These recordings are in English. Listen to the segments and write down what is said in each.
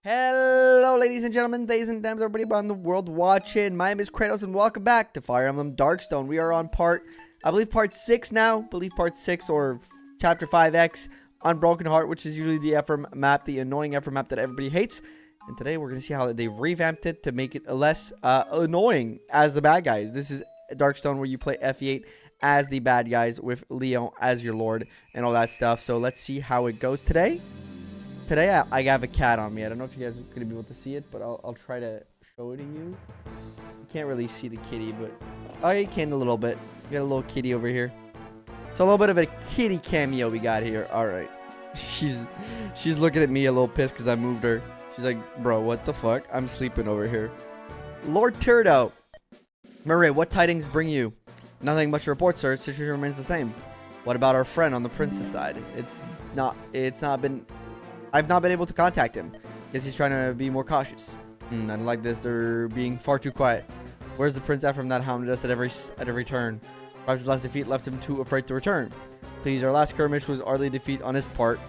Hello, ladies and gentlemen, days and dames, everybody around the world watching. My name is Kratos, and welcome back to Fire Emblem Darkstone. We are on I believe part 6 now. Part 6 or chapter 5X on Broken Heart, which is usually the Ephraim map, the annoying Ephraim map that everybody hates. And today we're going to see how they've revamped it to make it less annoying as the bad guys. This is Darkstone where you play FE8 as the bad guys with Leon as your lord and all that stuff. So let's see how it goes today. Today, I have a cat on me. I don't know if you guys are going to be able to see it, but I'll try to show it to you. You can't really see the kitty, but... Oh, you can a little bit. We got a little kitty over here. So a little bit of a kitty cameo we got here. All right. She's looking at me a little pissed because I moved her. She's like, bro, what the fuck? I'm sleeping over here. Lord Turdo. Murray, what tidings bring you? Nothing much to report, sir. Situation remains the same. What about our friend on the prince's side? I've not been able to contact him. Guess he's trying to be more cautious. I don't like this. They're being far too quiet. Where's the Prince Ephraim that hounded us at every turn? Perhaps his last defeat left him too afraid to return. Please, our last skirmish was hardly defeat on his part.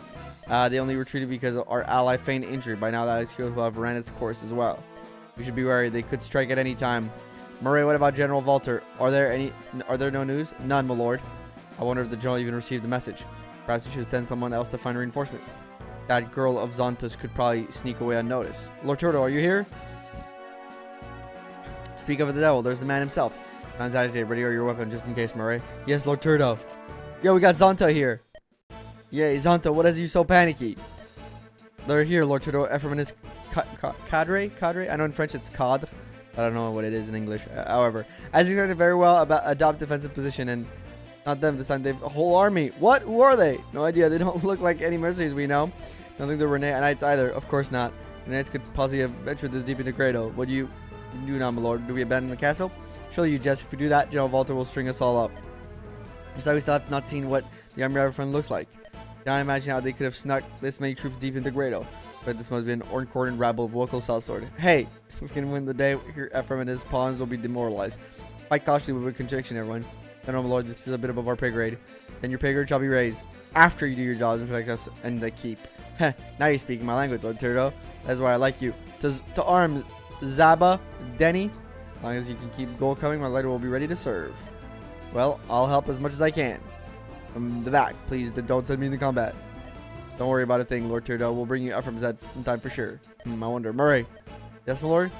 They only retreated because our ally feigned injury. By now, that excuse will have ran its course as well. We should be wary. They could strike at any time. Murray, what about General Walter? Are there no news? None, my lord. I wonder if the general even received the message. Perhaps we should send someone else to find reinforcements. That girl of Zonta's could probably sneak away unnoticed. Lord Turdo, are you here? Speak of the devil. There's the man himself. Sounds agitated. Ready or your weapon, just in case, Murray. Yes, Lord Turdo. Yo, we got Zonta here. Yay, Zonta, what has you so panicky? They're here, Lord Turdo. Ephraim and his cadre? I know in French it's cadre. I don't know what it is in English. However, as you expected very well, adopt defensive position, and not them this time. They've a whole army. What? Who are they? No idea. They don't look like any mercenaries we know. Don't think they're Renais either. Of course not. Renais could possibly have ventured this deep into Grado. What do you do now, my lord? Do we abandon the castle? Surely you jest. If we do that, General Walter will string us all up. Besides, we still have not seen what the army of our friend looks like. Can't imagine how they could have snuck this many troops deep into Grado. But this must have been an uncoordinated rabble of local sellsword. Hey, if we can win the day here, Ephraim and his pawns will be demoralized. Fight cautiously with conviction, everyone. No, my lord, this feels a bit above our pay grade. Then your pay grade shall be raised after you do your jobs and protect us and the keep. Heh, now you're speaking my language, Lord Turdo. That's why I like you. To arm, Zaba, Denny. As long as you can keep gold coming, my leader will be ready to serve. Well, I'll help as much as I can. From the back, please don't send me into combat. Don't worry about a thing, Lord Turdo. We'll bring you Ephraim's head in time for sure. I wonder. Murray. Yes, my lord?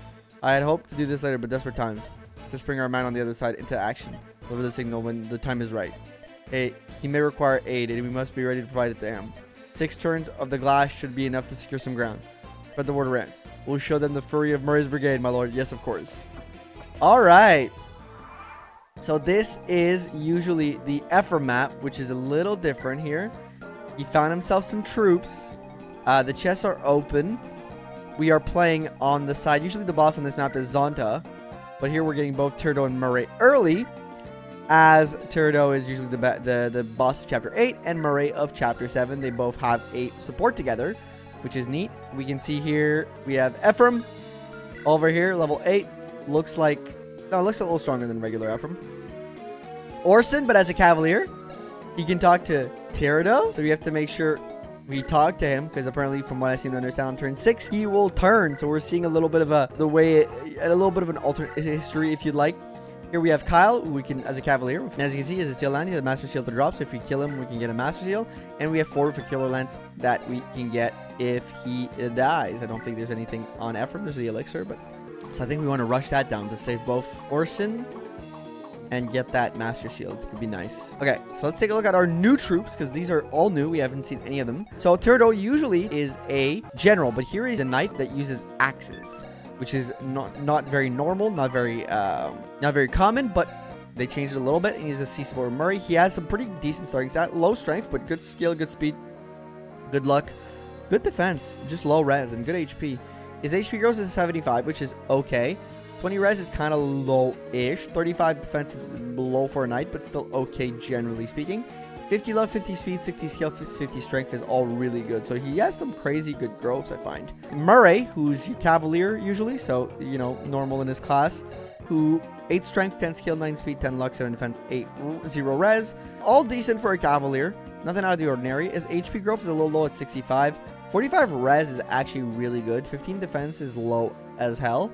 I had hoped to do this later, but desperate times. Let's bring our man on the other side into action. Deliver the signal when the time is right. Hey, he may require aid, and we must be ready to provide it to him. 6 turns of the glass should be enough to secure some ground. Spread the word around. We'll show them the fury of Murray's brigade, my lord. Yes, of course. All right. So this is usually the Ephraim map, which is a little different here. He found himself some troops. The chests are open. We are playing on the side. Usually the boss on this map is Zonta. But here we're getting both Turdo and Murray early, as Turdo is usually the boss of Chapter 8 and Murray of Chapter 7. They both have 8 support together, which is neat. We can see here we have Ephraim over here, level 8. Looks a little stronger than regular Ephraim. Orson, but as a cavalier, he can talk to Turdo. So we have to make sure we talk to him, because apparently, from what I seem to understand, on turn 6 he will turn. So we're seeing a little bit of a little bit of an alternate history, if you'd like. Here we have Kyle, who we can, as a cavalier, and as you can see, as a steel land, he has a master seal to drop. So if we kill him, we can get a master seal, and we have 4 for killer lance that we can get if he dies. I don't think there's anything on Ephraim. There's the elixir, but so I think we want to rush that down to save both Orson and get that master seal. It could be nice. Okay, so let's take a look at our new troops, because these are all new. We haven't seen any of them. So Turdo usually is a general, but here he's a knight that uses axes, which is not very normal, not very common, but they changed it a little bit. And he's a sea support. Murray, he has some pretty decent starting stat, low strength, but good skill, good speed, good luck, good defense, just low res and good HP. His HP gross is 75, which is okay. 20 res is kind of low-ish. 35 defense is low for a knight, but still okay, generally speaking. 50 love, 50 speed, 60 skill, 50 strength is all really good. So he has some crazy good growths, I find. Murray, who's a cavalier usually, so, you know, normal in his class, who 8 strength, 10 skill, 9 speed, 10 luck, 7 defense, 0 res. All decent for a cavalier. Nothing out of the ordinary. His HP growth is a little low at 65. 45 res is actually really good. 15 defense is low as hell.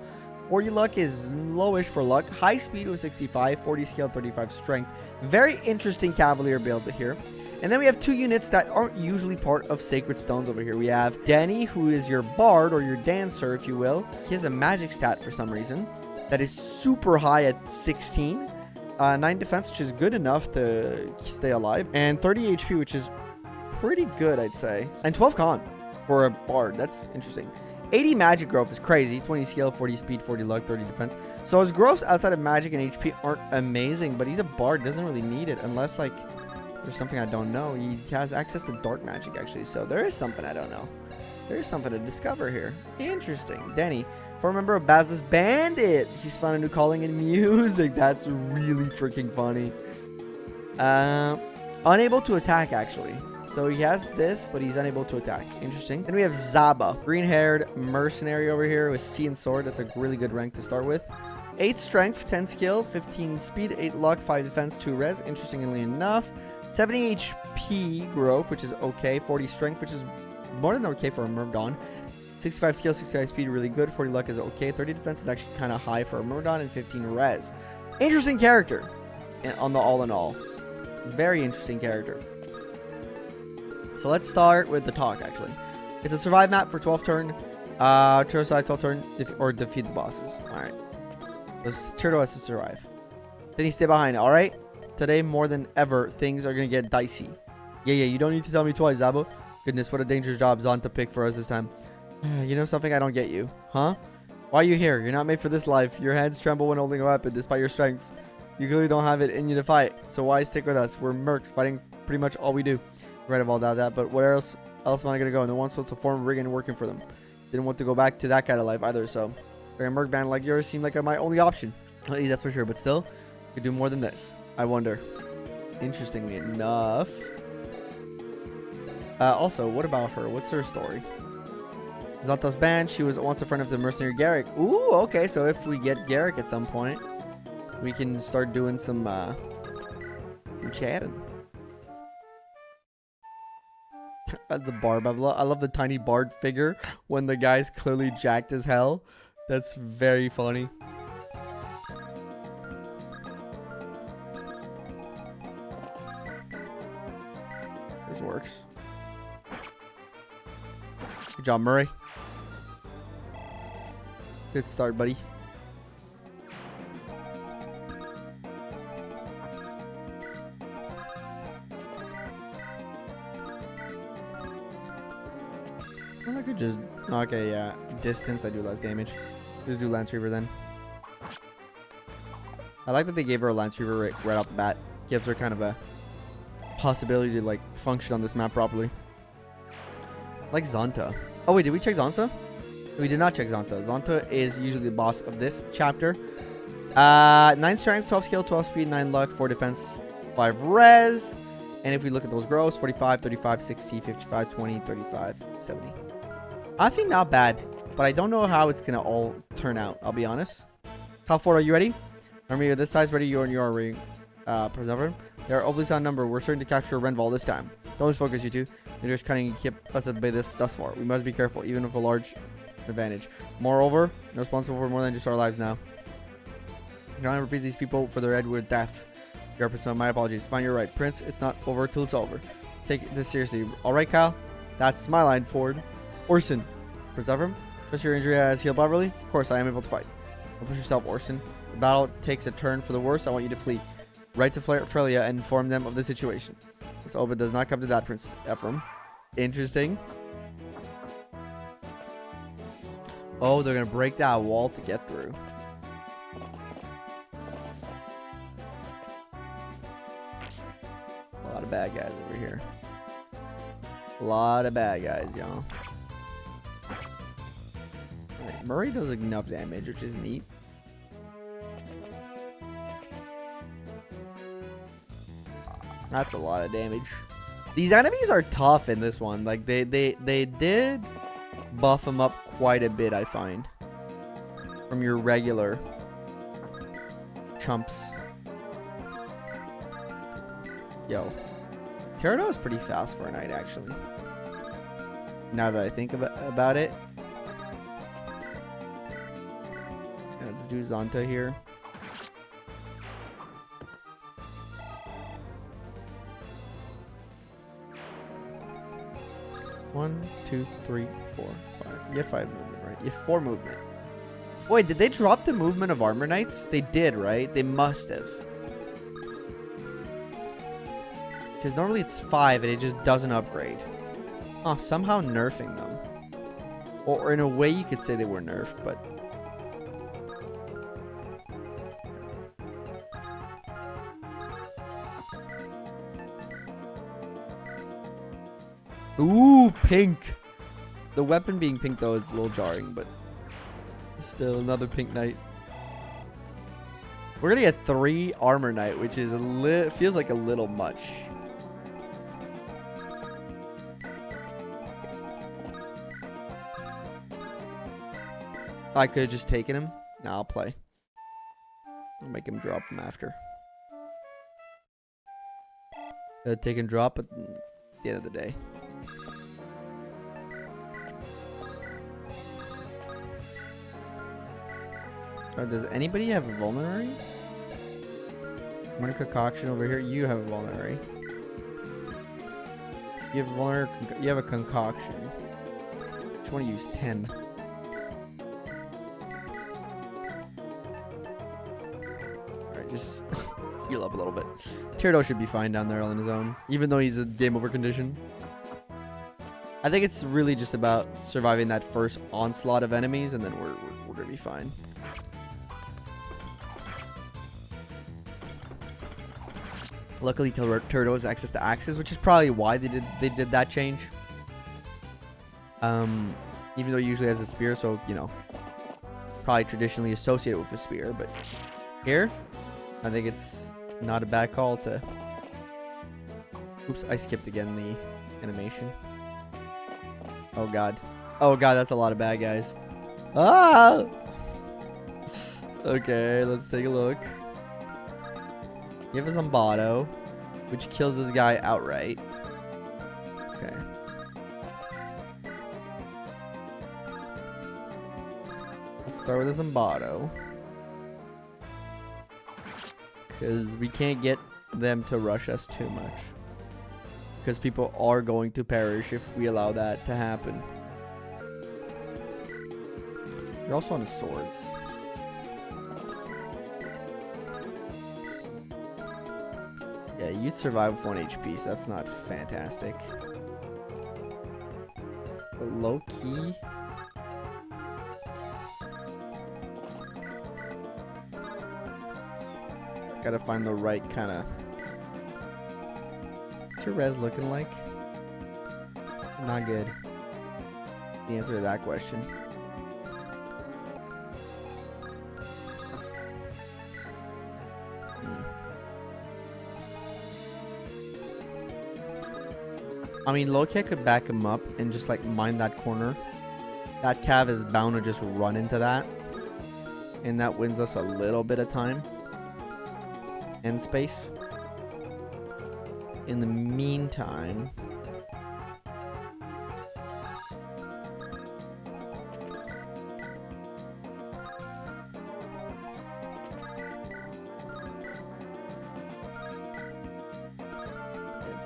40 luck is lowish for luck. High speed was 65. 40 skill, 35 strength. Very interesting cavalier build here. And then we have 2 units that aren't usually part of Sacred Stones over here. We have Danny, who is your bard or your dancer, if you will. He has a magic stat for some reason that is super high at 16. 9 defense, which is good enough to stay alive. And 30 HP, which is pretty good, I'd say. And 12 con for a bard. That's interesting. 80 magic growth is crazy. 20 skill, 40 speed, 40 luck, 30 defense. So his growths outside of magic and HP aren't amazing, but he's a bard. Doesn't really need it unless, like, there's something I don't know. He has access to dark magic, actually. So there is something I don't know. There's something to discover here. Interesting. Danny, former member of Baz's Bandit. He's found a new calling in music. That's really freaking funny. Unable to attack, actually. So he has this, but he's unable to attack. Interesting. Then we have Zaba, green-haired mercenary over here with Sea and Sword. That's a really good rank to start with. 8 strength, 10 skill, 15 speed, 8 luck, 5 defense, 2 res. Interestingly enough. 70 HP growth, which is okay. 40 strength, which is more than okay for a Myrmidon. 65 skill, 65 speed, really good. 40 luck is okay. 30 defense is actually kind of high for a Myrmidon, and 15 res. Interesting character on the all in all. Very interesting character. So let's start with the talk, actually. It's a survive map for 12 turn. Turtle side 12 turn, or defeat the bosses. Alright. This turtle has to survive. Then he stay behind, alright? Today, more than ever, things are going to get dicey. Yeah, you don't need to tell me twice, Zabo. Goodness, what a dangerous job Zonta picked for us this time. You know something? I don't get you. Huh? Why are you here? You're not made for this life. Your hands tremble when holding a weapon, despite your strength. You clearly don't have it in you to fight. So why stick with us? We're mercs, fighting pretty much all we do. Right about that, but where else am I going to go? No one's supposed to form a rig and working for them. Didn't want to go back to that kind of life either, so a merc band like yours seemed like my only option. At least that's for sure, but still, could do more than this. I wonder. Interestingly enough. Also, what about her? What's her story? Zanta's band. She was once a friend of the mercenary Garrick. Ooh, okay. So if we get Garrick at some point, we can start doing some chatting. The barb. I love the tiny bard figure when the guy's clearly jacked as hell. That's very funny. This works. Good job, Murray. Good start, buddy. Well, I could just... Okay, yeah. Distance, I do less damage. Just do Lance Reaver then. I like that they gave her a Lance Reaver right off the bat. Gives her kind of a possibility to, like, function on this map properly. Like Zonta. Oh, wait, did we check Zonta? We did not check Zonta. Zonta is usually the boss of this chapter. 9 strength, 12 skill, 12 speed, 9 luck, 4 defense, 5 res. And if we look at those growths, 45, 35, 60, 55, 20, 35, 70. Honestly, not bad. But I don't know how it's going to all turn out, I'll be honest. Top 4, are you ready? Remember, you're this size, ready, you are ready. Preserver. They are overly sound number. We're certain to capture Renval this time. Don't lose focus, you two. They're just cutting and keep us at bay thus far. We must be careful, even with a large advantage. Moreover, they're responsible for more than just our lives now. I don't repeat these people for their head with death. Your Prince, my apologies. Fine, you're right. Prince, it's not over till it's over. Take this seriously. Alright, Kyle? That's my line forward. Orson. Prince Ephraim, trust your injury has healed properly? Of course, I am able to fight. Don't push yourself, Orson. The battle takes a turn for the worse. I want you to flee. Right to Frelia and inform them of the situation. Let's hope it does not come to that, Prince Ephraim. Interesting. Oh, they're going to break that wall to get through. A lot of bad guys over here. A lot of bad guys, y'all. Right, Murray does enough damage, which is neat. That's a lot of damage. These enemies are tough in this one. Like they did buff them up quite a bit, I find, from your regular chumps. Yo, Gyarados is pretty fast for a knight, actually. Now that I think about it. Let's do Zonta here. One, two, three, four, five. You have 5 movement, right? You have 4 movement. Wait, did they drop the movement of Armor Knights? They did, right? They must have. Because normally it's 5 and it just doesn't upgrade. Huh, somehow nerfing them. Or in a way you could say they were nerfed, but... Ooh, pink. The weapon being pink, though, is a little jarring, but still another pink knight. We're going to get 3 armor knight, which is feels like a little much. I could have just taken him. Nah, I'll play. I'll make him drop him after. Take and drop at the end of the day. Does anybody have a vulnerary? One concoction over here. You have a vulnerary. You have a vulnerary. You have a concoction. Which one to use? 10. Alright, just heal up a little bit. Tyrdo should be fine down there on his own, even though he's a game over condition. I think it's really just about surviving that first onslaught of enemies, and then we're gonna be fine. Luckily, Tyrdo has access to axes, which is probably why they did that change. Even though he usually has a spear, so you know, probably traditionally associated with a spear. But here, I think it's not a bad call to. Oops, I skipped again the animation. Oh god, that's a lot of bad guys. Ah. Okay, let's take a look. Give us Zombato, which kills this guy outright. Okay. Let's start with a Zombato. Because we can't get them to rush us too much. Because people are going to perish if we allow that to happen. You're also on the swords. Yeah, you'd survive with 1 HP, so that's not fantastic. But low key. Gotta find the right kind of. What's your res looking like? Not good. The answer to that question. I mean, Loki could back him up and just like mine that corner. That Cav is bound to just run into that. And that wins us a little bit of time. And space. In the meantime.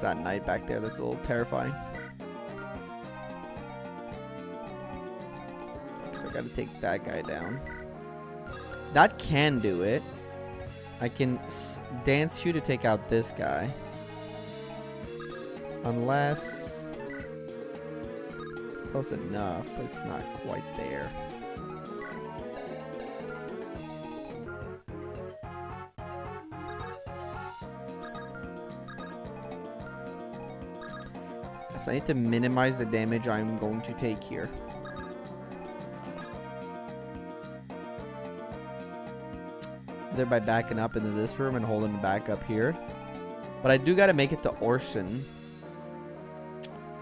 That knight back there that's a little terrifying. So I gotta take that guy down. That can do it. I can dance you to take out this guy. Unless it's close enough, but it's not quite there. So I need to minimize the damage I'm going to take here. Either by backing up into this room and holding back up here. But I do gotta make it to Orson.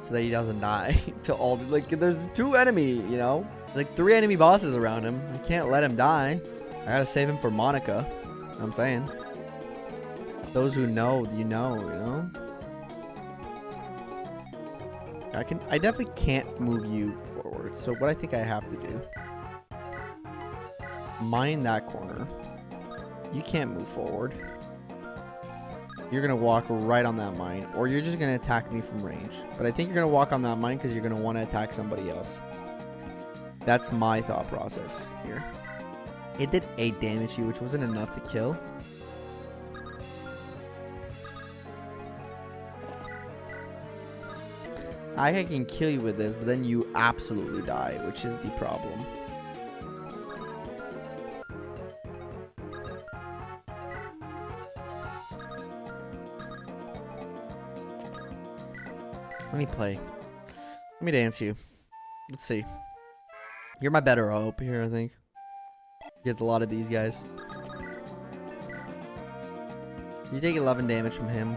So that he doesn't die. To all like there's 2 enemy, you know? Like 3 enemy bosses around him. I can't let him die. I gotta save him for Monica. You know what I'm saying. Those who know, you know, you know? I definitely can't move you forward. So what I think I have to do, mine that corner. You can't move forward. You're gonna walk right on that mine, or you're just gonna attack me from range. But I think you're gonna walk on that mine because you're gonna want to attack somebody else. That's my thought process here. It did 8 damage to you, which wasn't enough to kill. I can kill you with this, but then you absolutely die, which is the problem. Let me play. Let me dance you. Let's see. You're my better hope here, I think. Gets a lot of these guys. You take 11 damage from him.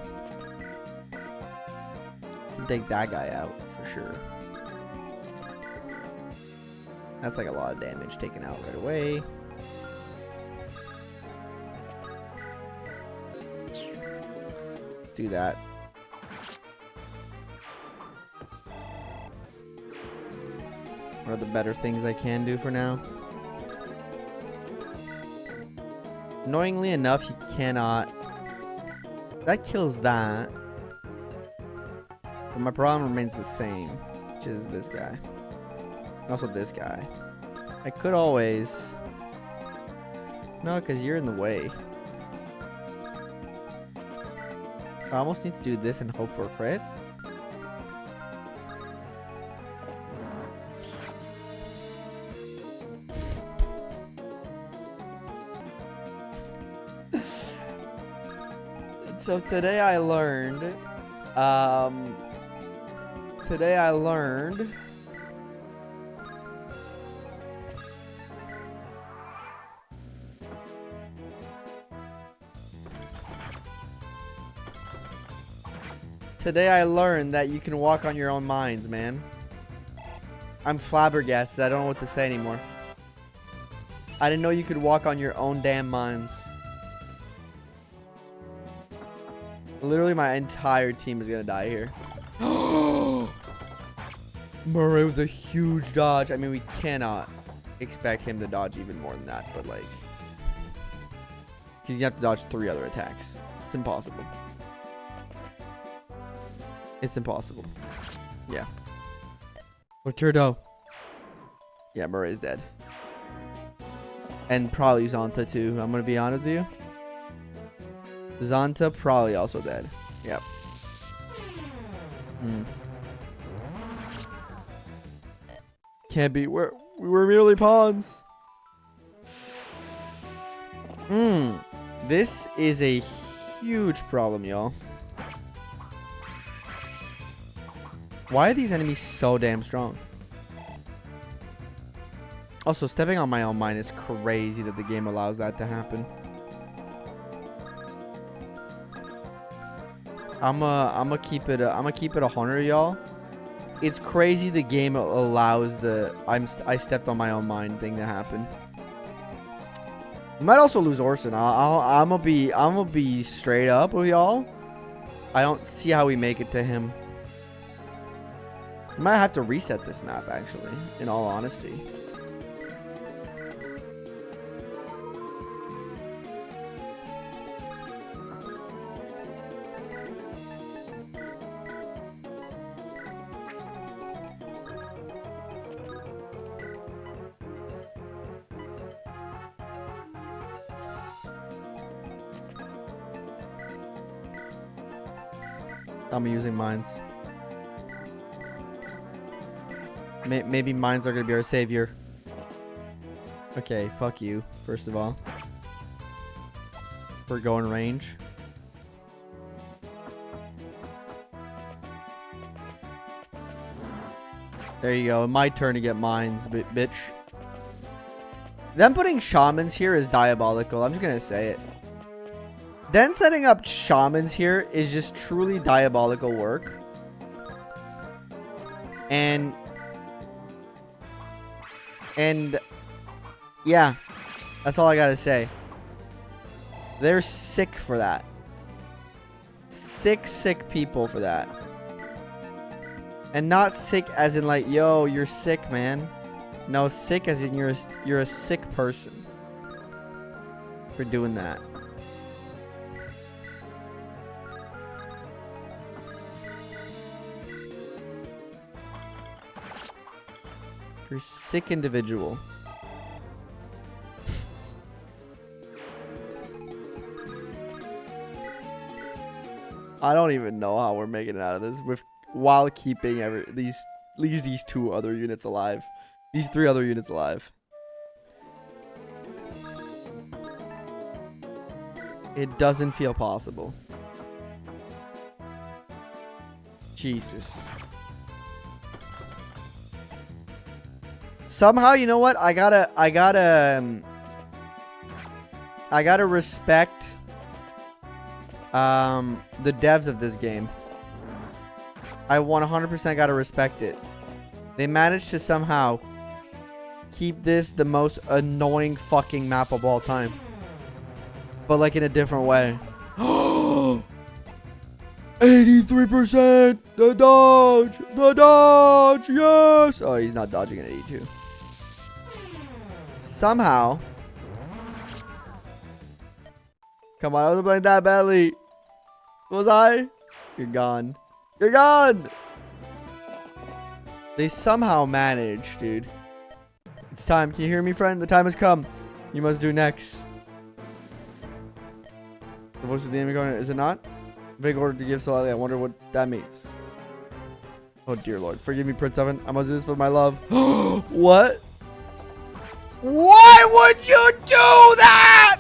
You can take that guy out for sure. That's like a lot of damage taken out right away. Let's do that. What are the better things I can do for now? Annoyingly enough, you cannot. That kills that. But my problem remains the same, which is this guy. And also this guy. I could always. No, because you're in the way. I almost need to do this and hope for a crit. So today I learned, that you can walk on your own mines, man. I'm flabbergasted. I don't know what to say anymore. I didn't know you could walk on your own damn mines. Literally, my entire team is gonna die here. Murray with a huge dodge. I mean, we cannot expect him to dodge even more than that, but like, because you have to dodge 3 other attacks. It's impossible. It's impossible. Yeah. Turdo. Yeah, Murray's dead. And probably Zonta too. I'm gonna be honest with you. Zonta probably also dead. Yep. Can't be. We were merely pawns. This is a huge problem, y'all. Why are these enemies so damn strong? Also, stepping on my own mine is crazy that the game allows that to happen. I'ma keep it 100, y'all. It's crazy the game allows the I stepped on my own mine thing to happen. We might also lose Orson. I'ma be straight up with y'all. I don't see how we make it to him. We might have to reset this map, actually, in all honesty. I'm using mines. Maybe mines are gonna be our savior. Okay, fuck you, first of all. We're going range. There you go. My turn to get mines, bitch. Them putting shamans here is diabolical. I'm just gonna say it. Then setting up shamans here is just truly diabolical work. And yeah, that's all I gotta say. They're sick for that. Sick people for that. And not sick as in like, yo, you're sick, man. No, sick as in you're a sick person for doing that. You're a sick individual. I don't even know how we're making it out of this while keeping these two other units alive. These 3 other units alive. It doesn't feel possible. Jesus. Somehow, you know what? I gotta respect the devs of this game. I 100% gotta respect it. They managed to somehow keep this the most annoying fucking map of all time, but like in a different way. 83%. The dodge, yes. Oh, he's not dodging at 82. Somehow. Come on, I wasn't playing that badly. Was I? You're gone. You're gone. They somehow managed, dude. It's time. Can you hear me, friend? The time has come. You must do next. The voice of the enemy going, is it not? Vague order to give slightly. I wonder what that means. Oh, dear Lord. Forgive me, Prince Evan. I must do this for my love. What? Why would you do that?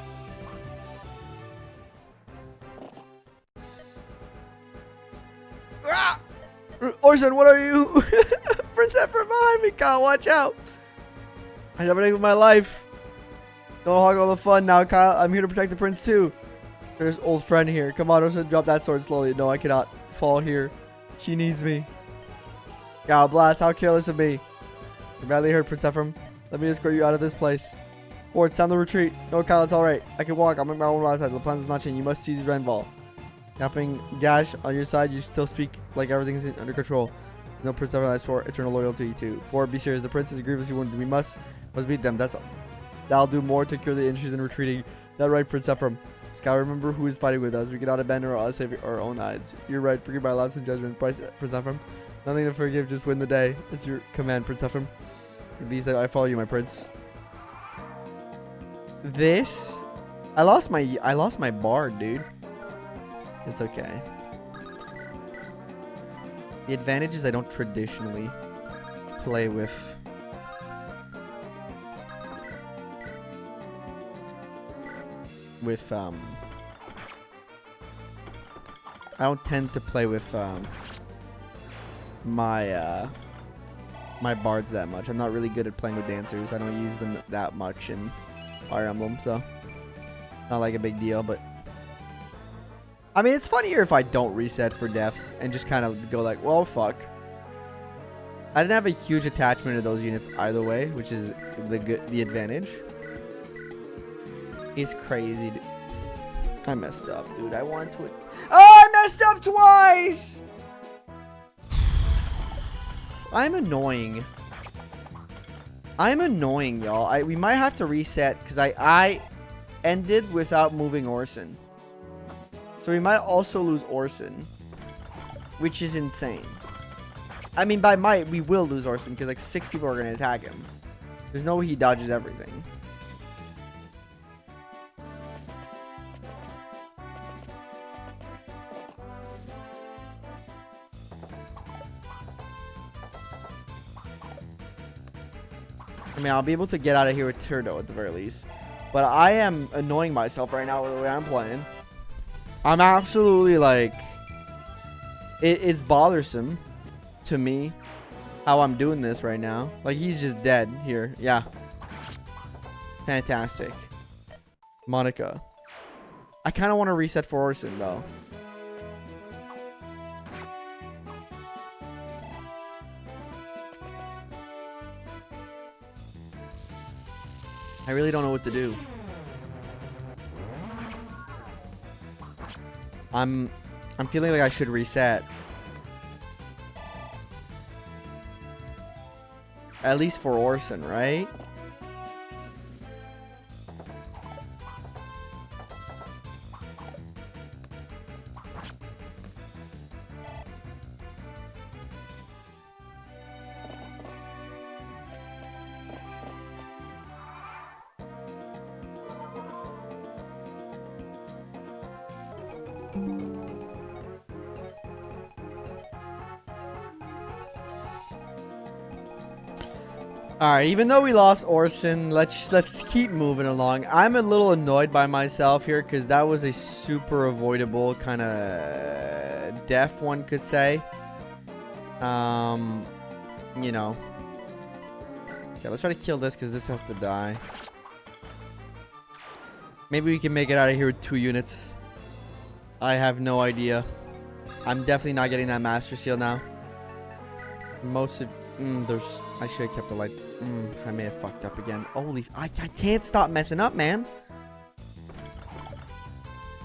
Ah! Orson, what are you? Prince Ephraim behind me. Kyle, watch out. I'm protecting with my life. Don't hog all the fun now, Kyle. I'm here to protect the prince too. There's old friend here. Come on, Orson, drop that sword slowly. No, I cannot fall here. She needs me. God blast, how careless of me. You're badly hurt, Prince Ephraim. Let me escort you out of this place. Forward, sound the retreat. No, Kyle, it's alright. I can walk. I'll make my own route outside. The plan does not change. You must seize Renval. Tapping Gash on your side, you still speak like everything's under control. No, Prince Ephraim, I swore eternal loyalty to you. Forward, be serious. The prince is grievously wounded. We must beat them. That'll do more to cure the injuries in retreating. That right, Prince Ephraim? Sky, remember who is fighting with us. We cannot abandon or save our own eyes. You're right. Forgive my lapse in judgment. Prince Ephraim. Nothing to forgive. Just win the day. It's your command, Prince Ephraim. At least I follow you, my prince. This, I lost my bard, dude. It's okay. The advantage is I don't traditionally play with I don't tend to play with my bards that much. I'm not really good at playing with dancers. I don't use them that much in Fire Emblem, so not like a big deal. But I mean, it's funnier if I don't reset for deaths and just kind of go like, well, fuck. I didn't have a huge attachment to those units either way, which is the advantage. It's crazy. I messed up, dude. I wanted to. Oh, I messed up twice! I'm annoying. I'm annoying, y'all. We might have to reset because I ended without moving Orson. So we might also lose Orson, which is insane. I mean, by might, we will lose Orson because like 6 people are going to attack him. There's no way he dodges everything. I mean, I'll be able to get out of here with Turdo at the very least. But I am annoying myself right now with the way I'm playing. I'm absolutely like... It's bothersome to me how I'm doing this right now. Like, he's just dead here. Yeah. Fantastic. Monica. I kind of want to reset for Orson, though. I really don't know what to do. I'm feeling like I should reset. At least for Orson, right? Alright, even though we lost Orson, let's keep moving along. I'm a little annoyed by myself here because that was a super avoidable kind of death, one could say. You know. Okay, let's try to kill this because this has to die. Maybe we can make it out of here with 2 units. I have no idea. I'm definitely not getting that Master Seal now. Most of... I should have kept the light. I may have fucked up again. Holy... I can't stop messing up, man.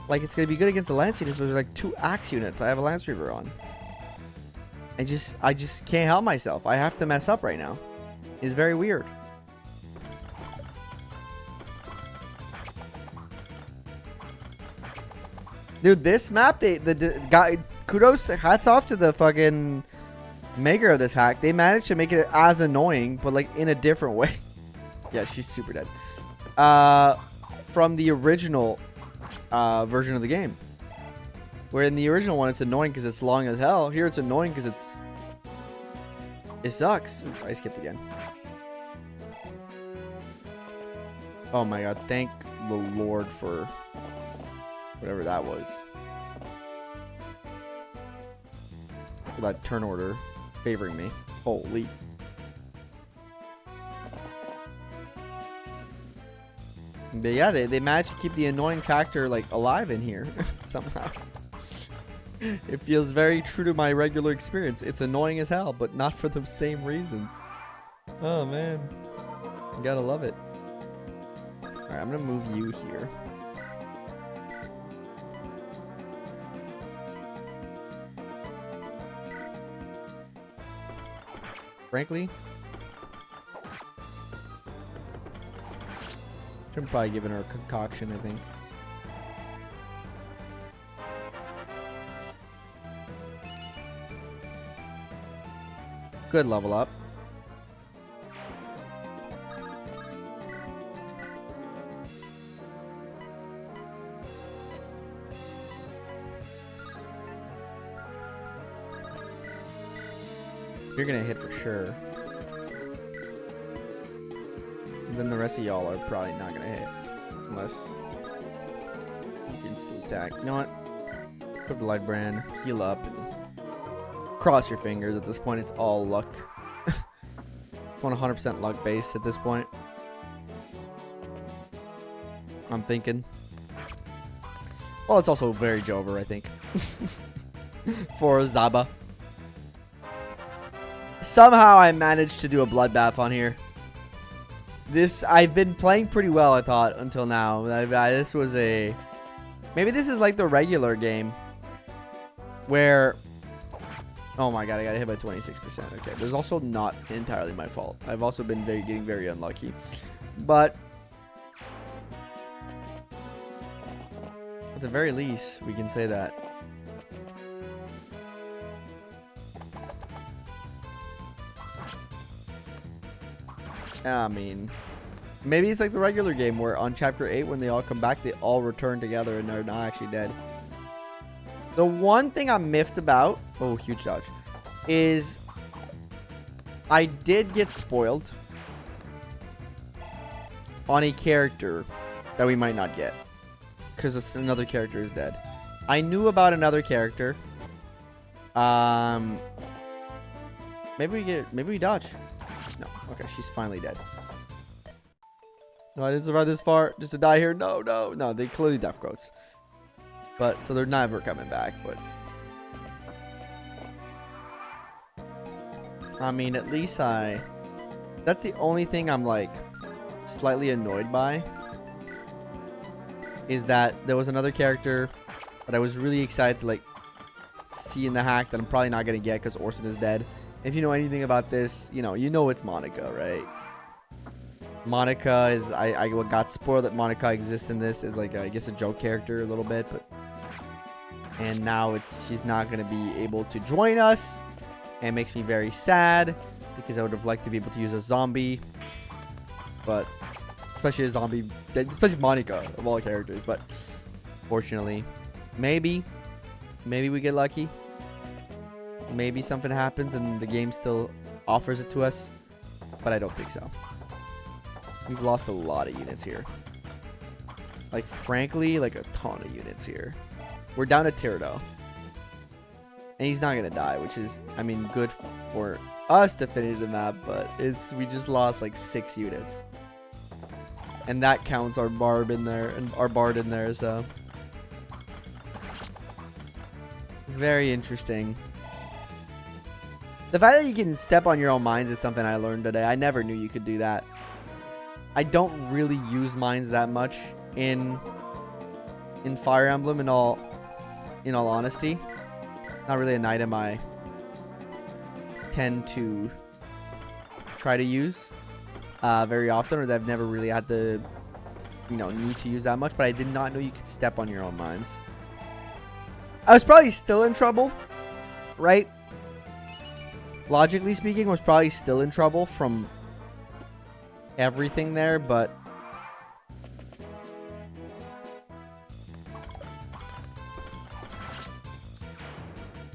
Like, it's going to be good against the Lance units, but there's like 2 Axe units. I have a Lance Reaver on. I just can't help myself. I have to mess up right now. It's very weird. Dude, this map, the guy, kudos, hats off to the fucking maker of this hack. They managed to make it as annoying, but like in a different way. Yeah, she's super dead. From the original version of the game. Where in the original one, it's annoying because it's long as hell. Here, it's annoying because it sucks. Oops, I skipped again. Oh my god, thank the Lord for whatever that was. For that turn order favoring me. Holy. But yeah, they managed to keep the annoying factor like alive in here somehow. It feels very true to my regular experience. It's annoying as hell, but not for the same reasons. Oh man, you gotta love it. All right, I'm gonna move you here. Frankly, I'm probably giving her a concoction, I think. Good level up. You're gonna hit for sure. And then the rest of y'all are probably not gonna hit. Unless you can still attack. You know what? Put the light brand, heal up, and cross your fingers. At this point, it's all luck. 100% luck base at this point. I'm thinking. Well, it's also very Jover, I think. For Zaba. Somehow I managed to do a bloodbath on here. I've been playing pretty well, I thought, until now. This was a... Maybe this is like the regular game. Where... Oh my god, I got hit by 26%. Okay, there's also not entirely my fault. I've also been getting very unlucky. But... At the very least, we can say that. I mean, maybe it's like the regular game where on Chapter 8, when they all come back, they all return together and they're not actually dead. The one thing I'm miffed about, oh, huge dodge, is I did get spoiled on a character that we might not get because another character is dead. I knew about another character. Maybe we dodge. No. Okay, she's finally dead. No, I didn't survive this far just to die here. No, no, no. They clearly death quotes. But, so they're never coming back, but... I mean, at least that's the only thing I'm, like, slightly annoyed by. Is that there was another character that I was really excited to, like, see in the hack that I'm probably not going to get because Orson is dead. If you know anything about this, you know it's Monica, right? Monica is, I got spoiled that Monica exists in this as like, I guess a joke character a little bit, but, and now she's not going to be able to join us, and it makes me very sad, because I would have liked to be able to use a zombie, but, especially a zombie, especially Monica of all characters, but, fortunately, maybe we get lucky, maybe something happens and the game still offers it to us, but I don't think so. We've lost a lot of units here. Like, frankly, like a ton of units here. We're down to Tirdo. And he's not going to die, which is, I mean, good for us to finish the map, but we just lost like 6 units. And that counts our barb in there, and our bard in there, so. Very interesting. The fact that you can step on your own mines is something I learned today. I never knew you could do that. I don't really use mines that much in Fire Emblem, in all honesty. Not really an item I tend to try to use very often, or that I've never really had the need to use that much, but I did not know you could step on your own mines. I was probably still in trouble, right? Logically speaking, I was probably still in trouble from everything there, but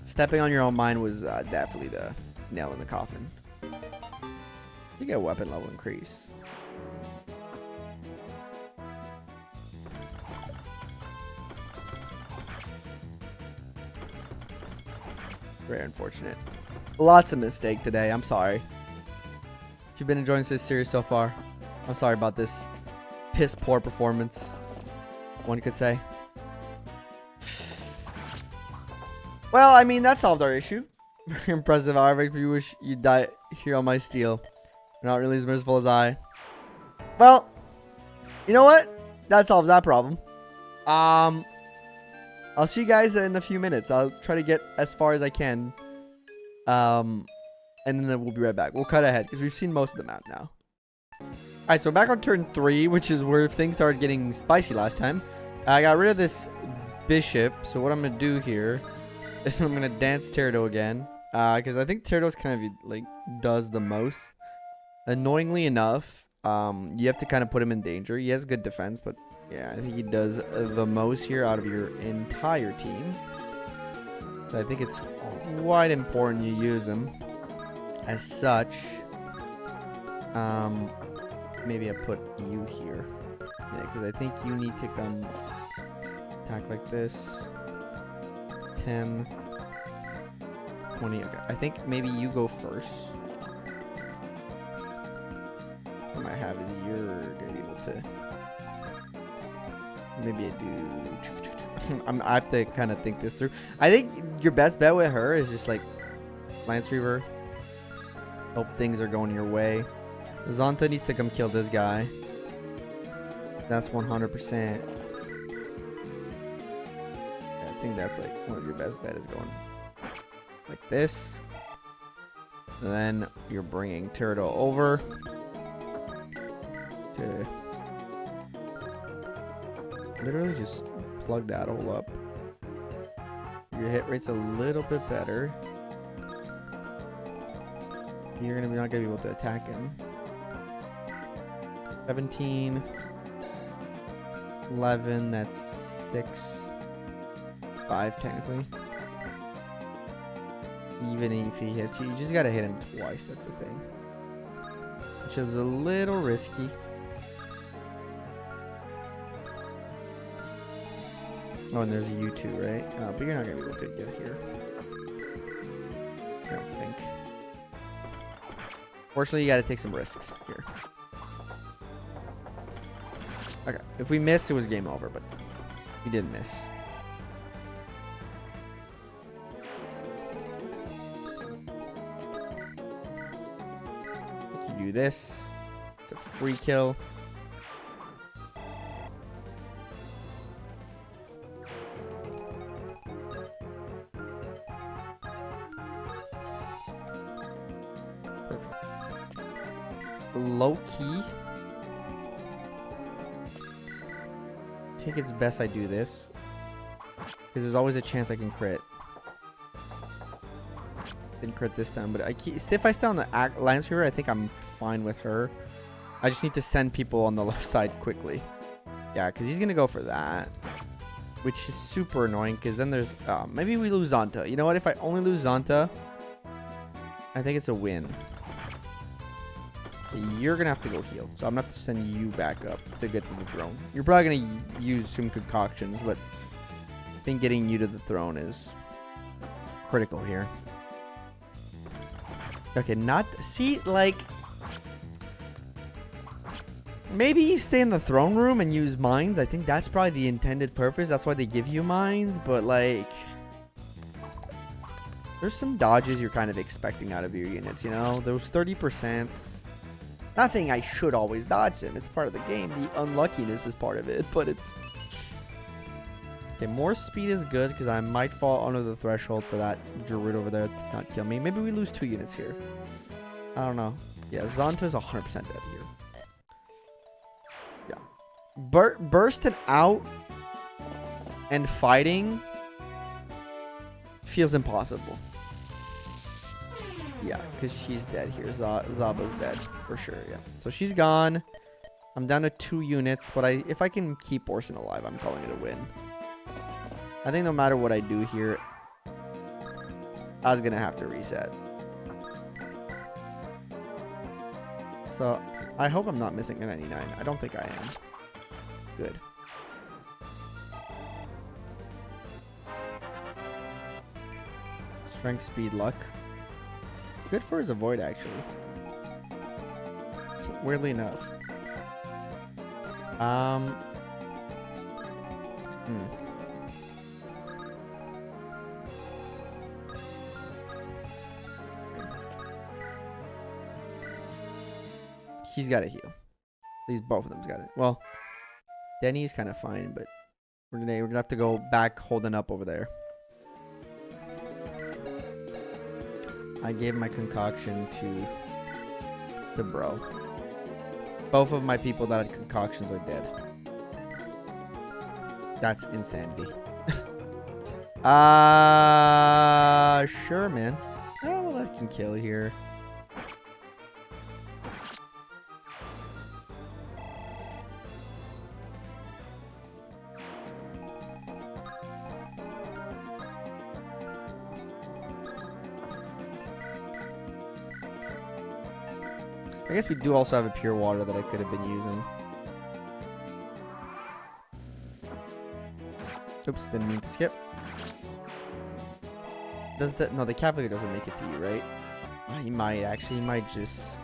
stepping on your own mine was definitely the nail in the coffin. You get a weapon level increase. Very unfortunate. Lots of mistake today. I'm sorry. If you've been enjoying this series so far, I'm sorry about this piss poor performance, one could say. Well, I mean, that solved our issue. Very impressive. However, if you wish you'd die here on my steel. You're not really as merciful as I. Well, you know what? That solves that problem. I'll see you guys in a few minutes. I'll try to get as far as I can. And then we'll be right back. We'll cut ahead because we've seen most of the map now. Alright, so back on turn 3, which is where things started getting spicy last time. I got rid of this bishop. So what I'm going to do here is I'm going to dance Tirdo again. Because I think Tirdo's kind of like does the most. Annoyingly enough, you have to kind of put him in danger. He has good defense, but yeah, I think he does the most here out of your entire team. So I think it's quite important you use him. As such, maybe I put you here. Yeah, because I think you need to come attack like this. 10, 20. Okay, I think maybe you go first. What I might have is you're gonna be able to. Maybe I do. I have to kind of think this through. I think your best bet with her is just like Lance Reaver. Hope things are going your way. Zonta needs to come kill this guy. That's 100%. Yeah, I think that's like one of your best bet is going like this. And then you're bringing Tirdo over to literally just plug that all up. Your hit rate's a little bit better. You're not gonna be able to attack him. 17, 11. That's 6, 5 technically. Even if he hits you, you just gotta hit him twice. That's the thing, which is a little risky. Oh, and there's a U2, right? But you're not gonna be able to get here. I don't think. Fortunately, you gotta take some risks here. Okay, if we missed, it was game over, but we didn't miss. You do this. It's a free kill. think it's best I do this. Because there's always a chance I can crit. Didn't crit this time, but if I stay on the Landscreeper, I think I'm fine with her. I just need to send people on the left side quickly. Yeah, because he's going to go for that. Which is super annoying, because then there's... maybe we lose Zonta. You know what? If I only lose Zonta, I think it's a win. You're going to have to go heal. So I'm going to have to send you back up to get to the throne. You're probably going to use some concoctions, but I think getting you to the throne is critical here. Okay, not... See, like... Maybe you stay in the throne room and use mines. I think that's probably the intended purpose. That's why they give you mines. But, like... There's some dodges you're kind of expecting out of your units, you know? Those 30%. Not saying I should always dodge them. It's part of the game. The unluckiness is part of it. But it's... Okay, more speed is good because I might fall under the threshold for that druid over there to not kill me. Maybe we lose 2 units here. I don't know. Yeah, Zonta's 100% dead here. Yeah. Bursting out and fighting feels impossible. Yeah, because she's dead here. Zaba's dead for sure, yeah. So she's gone. I'm down to 2 units, but if I can keep Orson alive, I'm calling it a win. I think no matter what I do here, I was going to have to reset. So, I hope I'm not missing a 99. I don't think I am. Good. Strength, speed, luck. Good for his avoid, actually. Weirdly enough. He's got to heal. Both of them's got it. Well, Denny's kind of fine, but we're gonna have to go back holding up over there. I gave my concoction to bro. Both of my people that had concoctions are dead. That's insanity. Sure, man. Oh, well, that can kill here. I guess we do also have a pure water that I could have been using. Oops, didn't mean to skip. Does that... No, the Cavalier doesn't make it to you, right? Oh, he might, actually. He might just...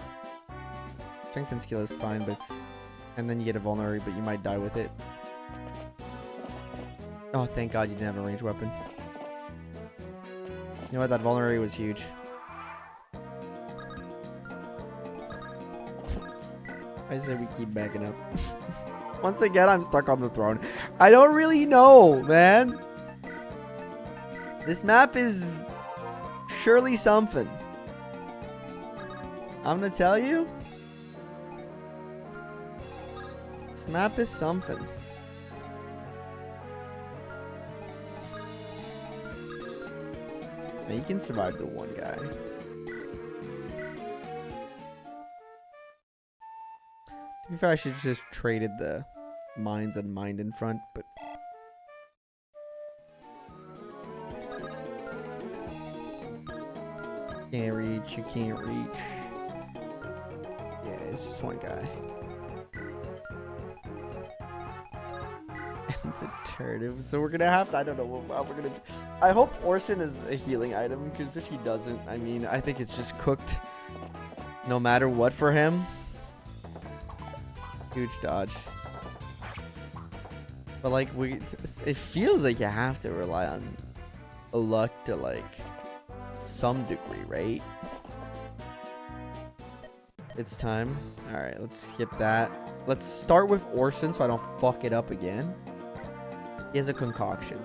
Strength and skill is fine, but it's... And then you get a vulnerary, but you might die with it. Oh, thank God you didn't have a ranged weapon. You know what? That vulnerary was huge. I say we keep backing up. Once again, I'm stuck on the throne. I don't really know, man. This map is surely something. I'm gonna tell you. This map is something. Now you can survive the one guy. To be fair, I should have just traded the mines and mined in front, but... Can't reach, you can't reach. Yeah, it's just one guy. And the turret. So we're gonna have to, I don't know what we're gonna do. I hope Orson is a healing item, because if he doesn't, I mean, I think it's just cooked no matter what for him. Huge dodge. But like it feels like you have to rely on luck to like some degree, right? It's time. Alright, let's skip that. Let's start with Orson so I don't fuck it up again. He has a concoction,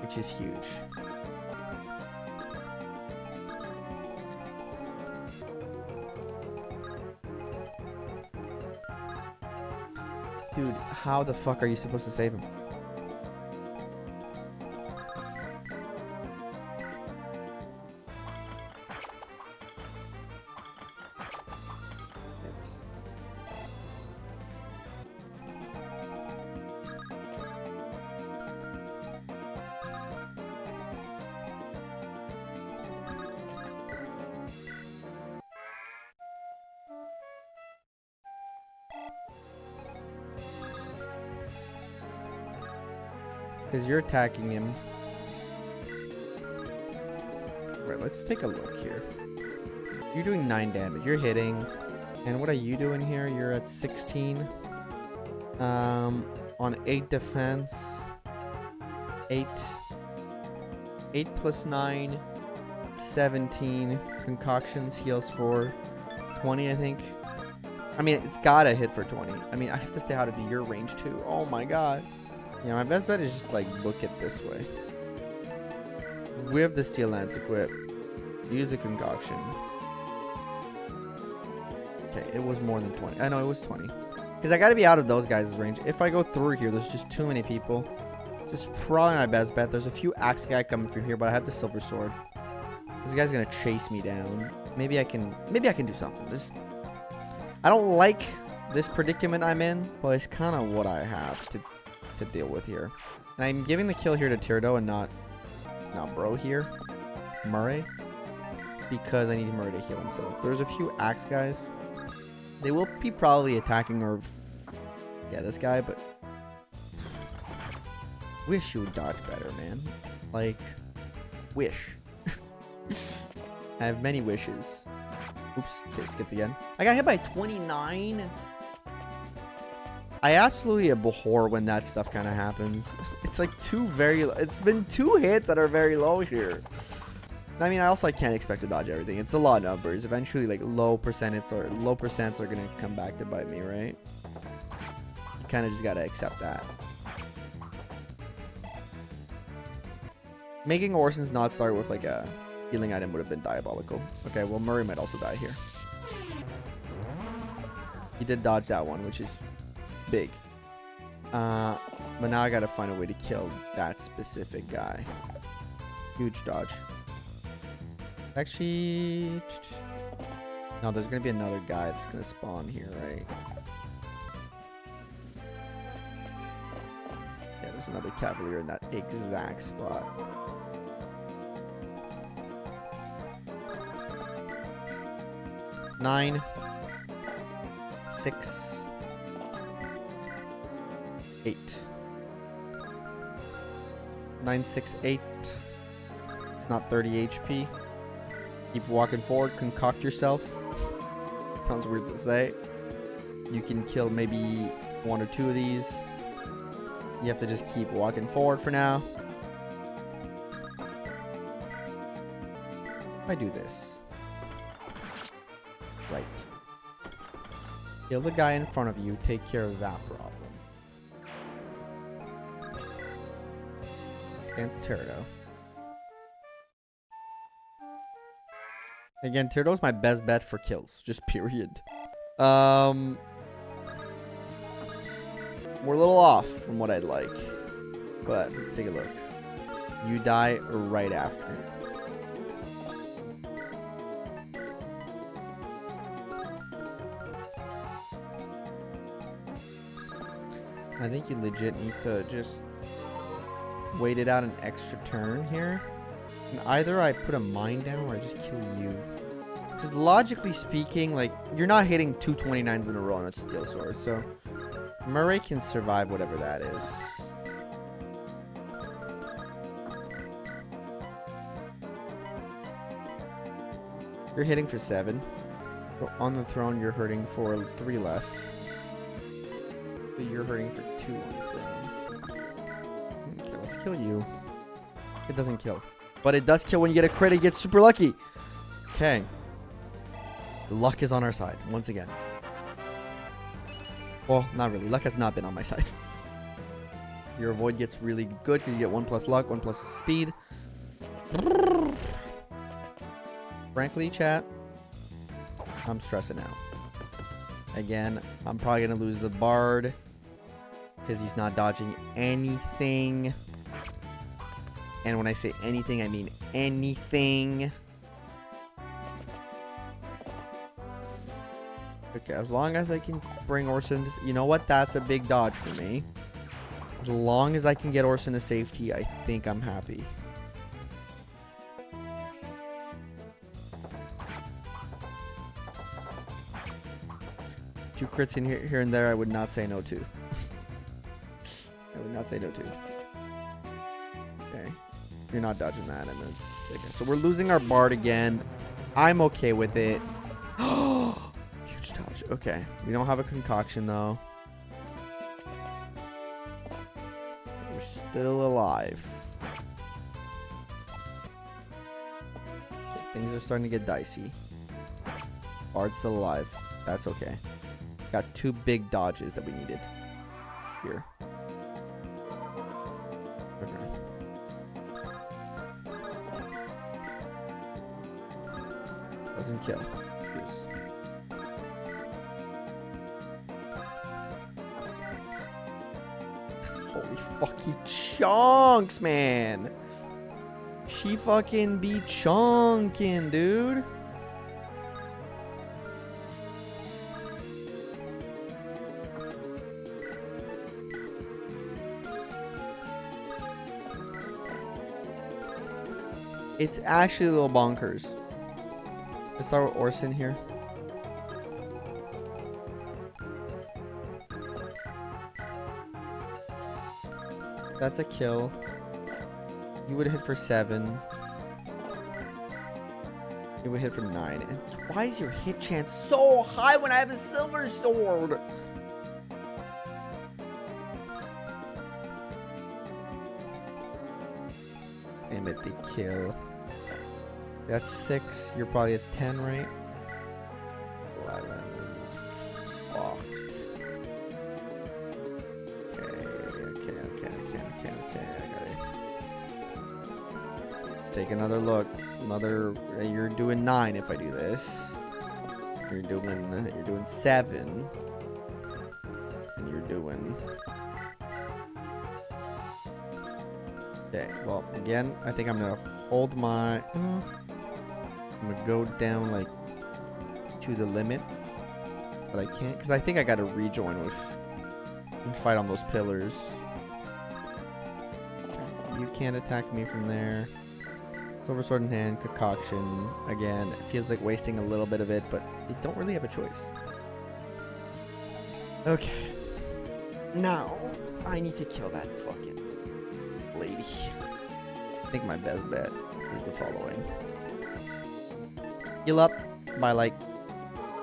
which is huge. Dude, how the fuck are you supposed to save him? Because you're attacking him. Right, let's take a look here. You're doing 9 damage. You're hitting. And what are you doing here? You're at 16. On 8 defense. 8. 8 plus 9. 17. Concoctions heals for 20, I think. I mean, it's gotta hit for 20. I mean, I have to stay out of your range too. Oh my god. Yeah, my best bet is just like book it this way. With the steel lance equip. Use the concoction. Okay, it was more than 20. I know it was 20. Because I gotta be out of those guys' range. If I go through here, there's just too many people. This is probably my best bet. There's a few axe guy coming through here, but I have the silver sword. This guy's gonna chase me down. Maybe I can do something. I don't like this predicament I'm in, but it's kind of what I have to deal with here. And I'm giving the kill here to Tirdo and not bro here, Murray, because I need Murray to heal himself. There's a few axe guys. They will be probably attacking or this guy, but wish you would dodge better, man. Like, wish. I have many wishes. Oops, okay, skipped again. I got hit by 29. I absolutely abhor when that stuff kind of happens. It's like it's been 2 hits that are very low here. I mean, I can't expect to dodge everything. It's a lot of numbers. Eventually, like, low percents are going to come back to bite me, right? You kind of just got to accept that. Making Orsons not start with, like, a healing item would have been diabolical. Okay, well, Murray might also die here. He did dodge that one, which is big. But now I gotta find a way to kill that specific guy. Huge dodge. Actually, no, there's gonna be another guy that's gonna spawn here, right? Yeah, there's another cavalier in that exact spot. Nine, 6, 8. 9, 6, 8. It's not 30 HP. Keep walking forward. Concoct yourself. Sounds weird to say. You can kill maybe 1 or 2 of these. You have to just keep walking forward for now. If I do this. Right. Kill the guy in front of you. Take care of that problem. Against Tirdo. Again, Tirdo's my best bet for kills. Just period. We're a little off from what I'd like. But let's take a look. You die right after. I think you legit need to just wait it out an extra turn here. And either I put a mine down or I just kill you. Because logically speaking, like, you're not hitting 2 29s in a row on a steel sword. So Murray can survive whatever that is. You're hitting for 7. So on the throne, you're hurting for 3 less. So you're hurting for 2 on the throne. Okay, let's kill you. It doesn't kill. But it does kill when you get a crit. It gets super lucky. Okay. Luck is on our side once again. Well, not really. Luck has not been on my side. Your avoid gets really good because you get 1 plus luck, 1 plus speed. Frankly, chat, I'm stressing out. Again, I'm probably going to lose the Bard. because he's not dodging anything. And when I say anything, I mean anything. Okay, as long as I can bring Orson to... You know what? That's a big dodge for me. As long as I can get Orson to safety, I think I'm happy. Two crits in here and there, I would not say no to. I would not say no to. Okay. You're not dodging that, and that's... Okay, so we're losing our Bard again. I'm okay with it. Huge dodge. Okay. We don't have a concoction, though. We're still alive. Okay, things are starting to get dicey. Bard's still alive. That's okay. Got two big dodges that we needed here. Okay. Doesn't kill. Please. Holy fucking chunks, man. She fucking be chunking, dude. It's actually a little bonkers. Let's start with Orson here. That's a kill. You would hit for 7. You would hit for 9. And why is your hit chance so high when I have a silver sword? Damn it, the kill. That's 6. You're probably at 10, right? 11 is fucked. Okay. I got it. Let's take another look. You're doing 9 if I do this. You're doing 7. And you're doing... Okay, well, again, I think I'm gonna hold my... I'm gonna go down, like, to the limit. But I can't, because I think I gotta rejoin with... and fight on those pillars. Okay, you can't attack me from there. Silver sword in hand, concoction. Again, it feels like wasting a little bit of it, but you don't really have a choice. Okay. Now, I need to kill that fucking lady. I think my best bet is the following. Heal up by like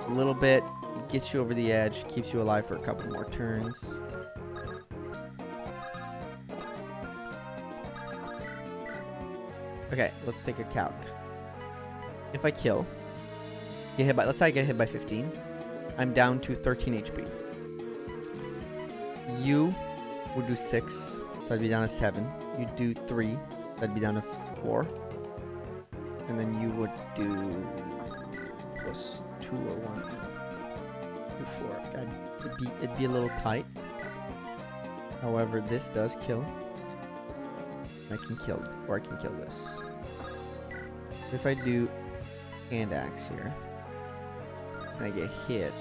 a little bit, gets you over the edge, keeps you alive for a couple more turns. Okay, let's take a calc. If I kill, get hit by, let's say I get hit by 15, I'm down to 13 HP. You would do 6, so I'd be down to 7. You'd do 3, so I'd be down to 4. And then you would do plus 2 or 1. Do 4. God, it'd be a little tight. However, this does kill. I can kill, or I can kill this. If I do hand axe here, and I get hit,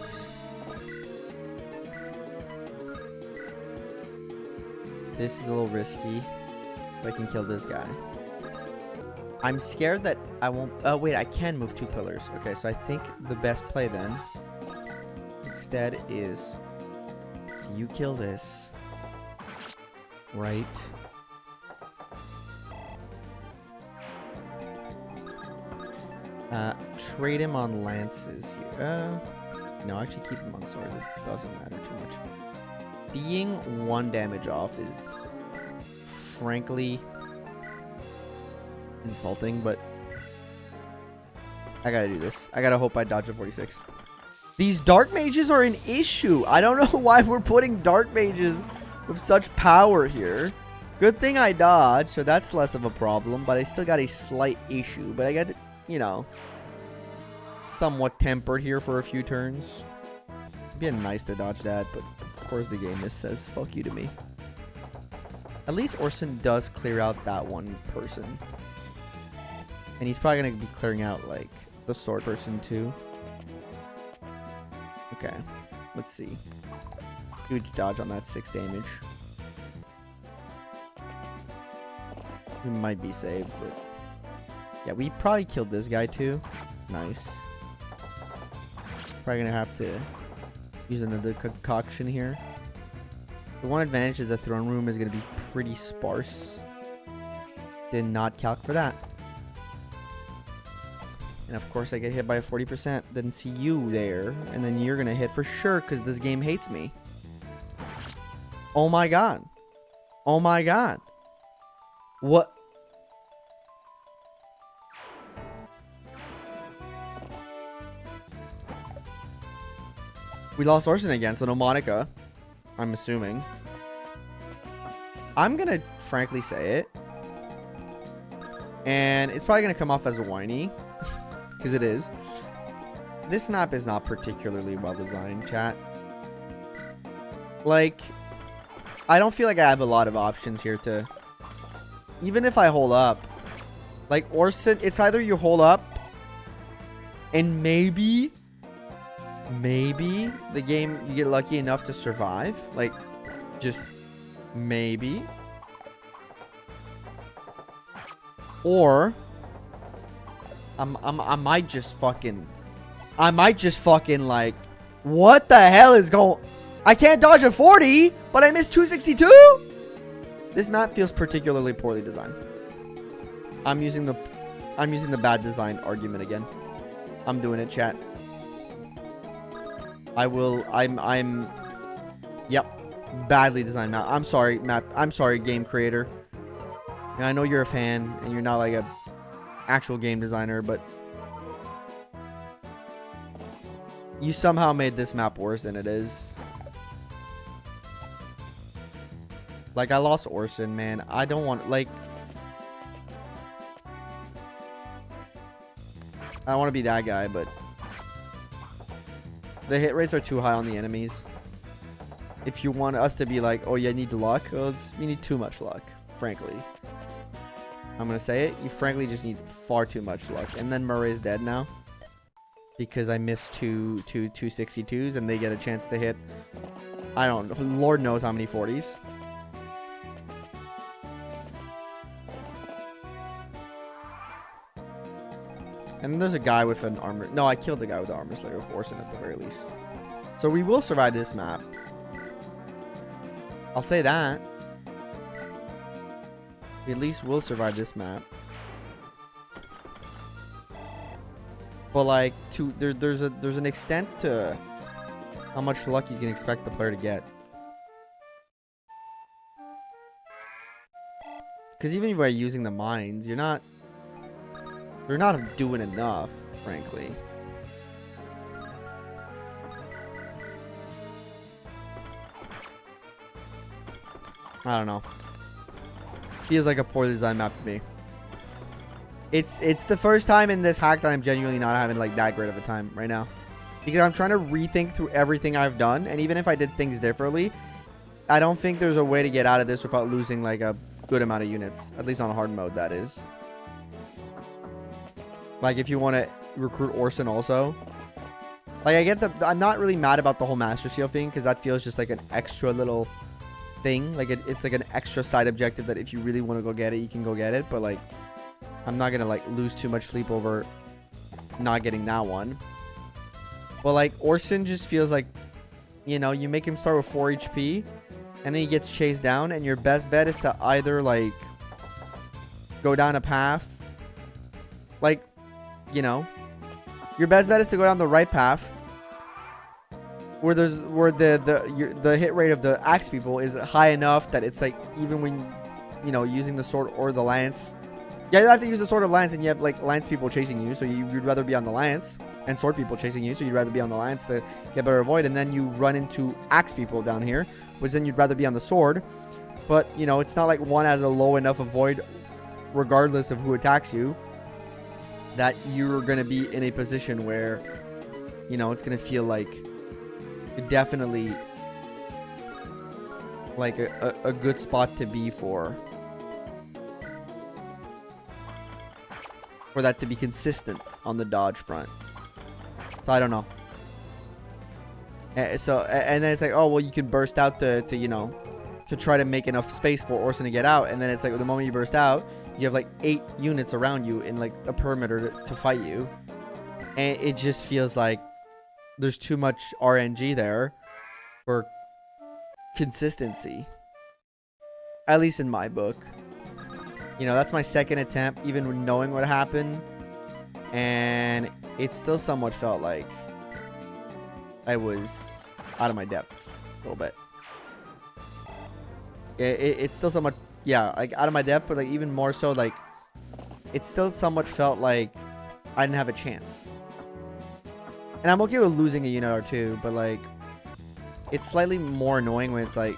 this is a little risky. But I can kill this guy. I'm scared that I won't... Oh, wait, I can move 2 pillars. Okay, so I think the best play then instead is you kill this, right? Trade him on lances here. No, actually keep him on swords. It doesn't matter too much. Being 1 damage off is frankly insulting, but I gotta do this. I gotta hope I dodge a 46. These dark mages are an issue. I don't know why we're putting dark mages with such power here. Good thing I dodged, so that's less of a problem, but I still got a slight issue. But I got, you know, somewhat tempered here for a few turns. It'd be nice to dodge that, but of course the game just says fuck you to me. At least Orson does clear out that one person. And he's probably going to be clearing out, like, the sword person, too. Okay. Let's see. Huge dodge on that 6 damage. We might be saved, but... yeah, we probably killed this guy, too. Nice. Probably going to have to use another concoction here. The one advantage is the throne room is going to be pretty sparse. Did not calc for that. And of course I get hit by a 40%. Then see you there. And then you're going to hit for sure because this game hates me. Oh my god. Oh my god. What? We lost Orson again, so no Monica. I'm assuming. I'm gonna frankly say it. And it's probably gonna come off as whiny. Because it is. This map is not particularly well designed, chat. Like, I don't feel like I have a lot of options here to... even if I hold up. Like, Orson, it's either you hold up and maybe the game, you get lucky enough to survive. Like, just maybe. Or I might just fucking like, what the hell is going... I can't dodge a 40, but I missed 262? This map feels particularly poorly designed. I'm using the bad design argument again. I'm doing it, chat. Yep. Badly designed map. I'm sorry, map. I'm sorry, game creator. I know you're a fan and you're not like a actual game designer, but you somehow made this map worse than it is. Like, I lost Orson, man. I don't want, like... I don't want to be that guy, but... the hit rates are too high on the enemies. If you want us to be like, oh, you need luck, well, you need too much luck, frankly. I'm going to say it. You frankly just need far too much luck. And then Murray's dead now. Because I missed two 262s and they get a chance to hit... I don't know. Lord knows how many 40s. And then there's a guy with an armor... no, I killed the guy with the armor slayer with Orson at the very least. So we will survive this map. I'll say that. We at least will survive this map. But like, there's an extent to how much luck you can expect the player to get. Because even if you're using the mines, you're not doing enough, frankly. I don't know. Feels like a poorly designed map to me. It's the first time in this hack that I'm genuinely not having like that great of a time right now. Because I'm trying to rethink through everything I've done. And even if I did things differently, I don't think there's a way to get out of this without losing like a good amount of units. At least on hard mode, that is. Like, if you want to recruit Orson also. Like, I get I'm not really mad about the whole Master Seal thing, because that feels just like an extra little thing. Like, it's like an extra side objective that if you really want to go get it, you can go get it. But, like, I'm not going to, like, lose too much sleep over not getting that one. But, like, Orson just feels like, you know, you make him start with 4 HP, and then he gets chased down, and your best bet is to either, like, go down a path. Like, you know, your best bet is to go down the right path where the hit rate of the axe people is high enough that it's like, even when, you know, using the sword or the lance, yeah, you have to use the sword or lance, and you have like lance people chasing you, so you'd rather be on the lance, and sword people chasing you, so you'd rather be on the lance to get better avoid, and then you run into axe people down here, which then you'd rather be on the sword. But, you know, it's not like one has a low enough avoid regardless of who attacks you, that you're going to be in a position where, you know, it's going to feel like you're definitely like a good spot to be for that to be consistent on the dodge front. So I don't know. And then it's like, oh well, you can burst out to you know, to try to make enough space for Orson to get out, and then it's like the moment you burst out, you have like 8 units around you in like a perimeter to fight you, and it just feels like there's too much RNG there for consistency, at least in my book. You know, that's my second attempt, even knowing what happened, and it still somewhat felt like I was out of my depth a little bit. It's still somewhat, yeah, like out of my depth, but like even more so, like it still somewhat felt like I didn't have a chance. And I'm okay with losing a unit or two, but like it's slightly more annoying when it's like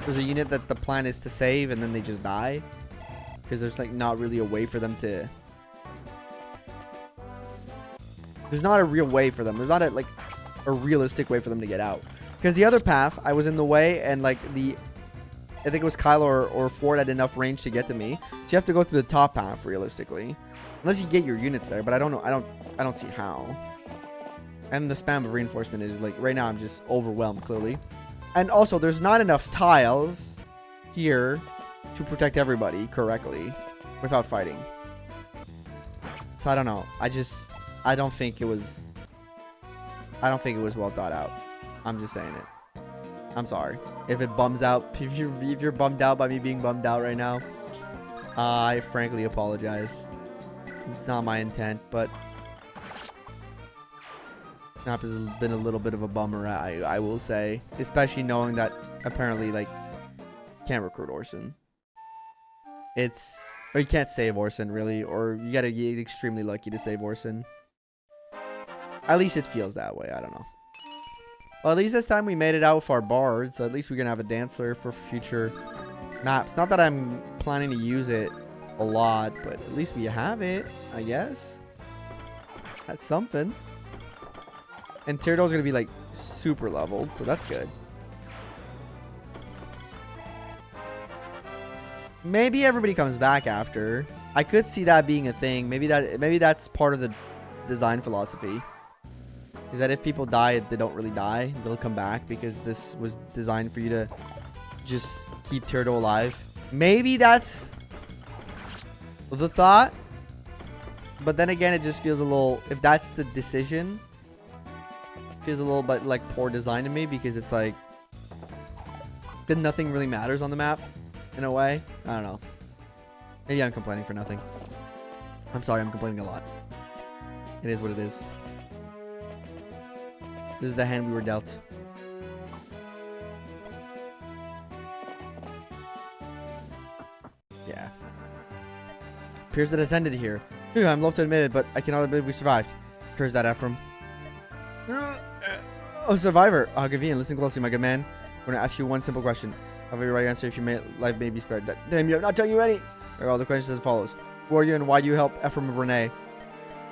there's a unit that the plan is to save and then they just die because there's like not really a way for them to. There's not a real way for them. There's not a realistic way for them to get out. Because the other path, I was in the way, and like I think it was Kyle or Ford had enough range to get to me. So you have to go through the top path realistically, unless you get your units there. But I don't know. I don't see how. And the spam of reinforcement is like right now. I'm just overwhelmed clearly, and also there's not enough tiles here to protect everybody correctly without fighting. So I don't know. I don't think it was well thought out. I'm just saying it. I'm sorry if it bums out. If you're bummed out by me being bummed out right now, I frankly apologize. It's not my intent, but Snap has been a little bit of a bummer. I will say, especially knowing that apparently like can't recruit Orson. Or you can't save Orson really, or you gotta get extremely lucky to save Orson. At least it feels that way. I don't know. Well, at least this time we made it out with our bard, so at least we're gonna have a dancer for future maps. Not that I'm planning to use it a lot, but at least we have it, I guess. That's something. And Tyradel's gonna be like super leveled, so that's good. Maybe everybody comes back after. I could see that being a thing. Maybe that's part of the design philosophy. Is that if people die, they don't really die. They'll come back because this was designed for you to just keep Tyradel alive. Maybe that's the thought. But then again, it just feels a little... If that's the decision, it feels a little bit like poor design to me because it's like... Then nothing really matters on the map in a way. I don't know. Maybe I'm complaining for nothing. I'm sorry, I'm complaining a lot. It is what it is. This is the hand we were dealt. Yeah. Appears that it's ended here. I'm loath to admit it, but I cannot believe we survived. Appears that Ephraim. Oh, survivor. Convenient. Listen closely, my good man. I'm going to ask you one simple question. I'll have your right answer if your life may be spared. Damn you, I'm not telling you any. All the questions as follows. Who are you and why do you help Ephraim of Renais?